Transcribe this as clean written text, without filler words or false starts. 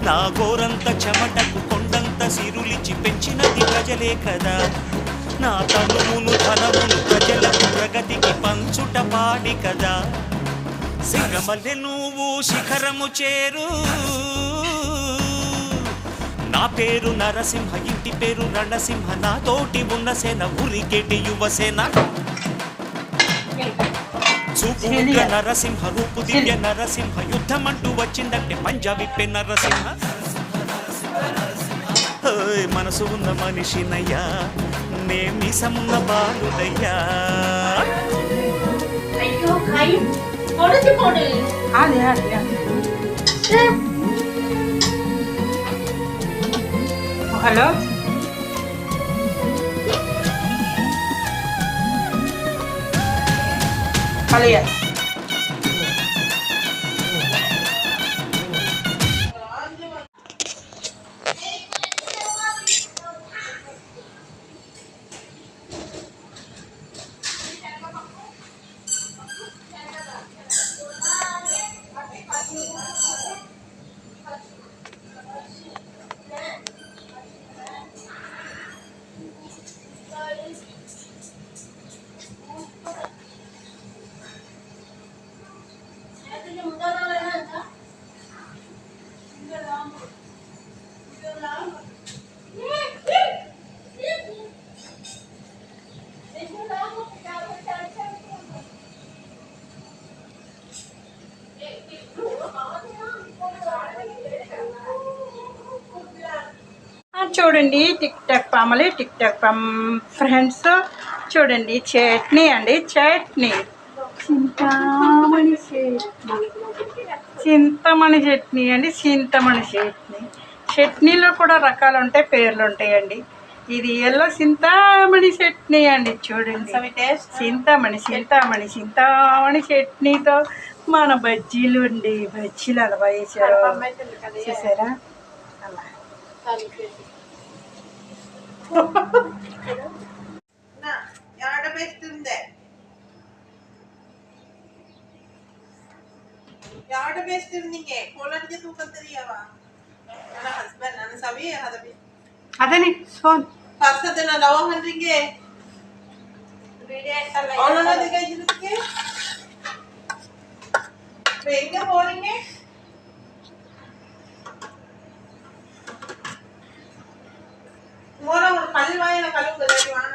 నా గోరంత చెమటకు కొండంత సిరులిచి పెంచినది ప్రజలే కదా. నా తనువును ధనమును ప్రజలకు ప్రగతికి పంచుట పాడి కదా. సిగమల్లె నువ్వు శిఖరము చేరు, నా పేరు నరసింహ, ఇంటి పేరు రణసింహ, నా తోటి ఉన్న సేన ఉరికేటి యువసేన. చూపు నరసింహ, రూపు దివ్య నరసింహ, యుద్ధమంటూ వచ్చిందంటే పంజా విప్పే నరసింహ. మనసు ఉన్న మనిషినయ్యా, నే మీసమున్న బాలుడయ్యా. హలో హలో చూడండి tick talk family, tick talk friends, చూడండి చట్నీ అండి, చట్నీ చింతామణి చట్నీ, చింతమణి చట్నీ అండి, చింతమణి చట్నీ. చట్నీలో కూడా రకాలు ఉంటాయి, పేర్లు ఉంటాయండి. ఇది ఎల్లో చింతామణి చట్నీ అండి. చూడండి చింతామణి చింతామణి చింతామణి చట్నీతో మన బజ్జీలు అండి, బజ్జీలు అలా వేసారు చూసారా. అలా ಯಾವ್ದು ಬೆಸ್ಟ್ ನಿಂಗೆ ಕೋಲಾರಿಗೆ ತೂಕ தெரியாவா ನನ್ನ ಹಸ್ಬೆಂಡ್ ನನ್ನ ಸವಿ ಹದಬಿ ಅದನೇ ಸೋನ್ ಪರ್ಸದ ನಾ ಲವ ಹಂಡ್ರಿಗೆ ಅವನನ್ನ ದಿಗಾಯಿದಕ್ಕೆ ಬೇಗ ಹೋರಿಂಗೆ ಮೋರ ಕಲ್ವಾಯನ ಕಲ್ಲು ಗಲಾಟಿ ವಾಣ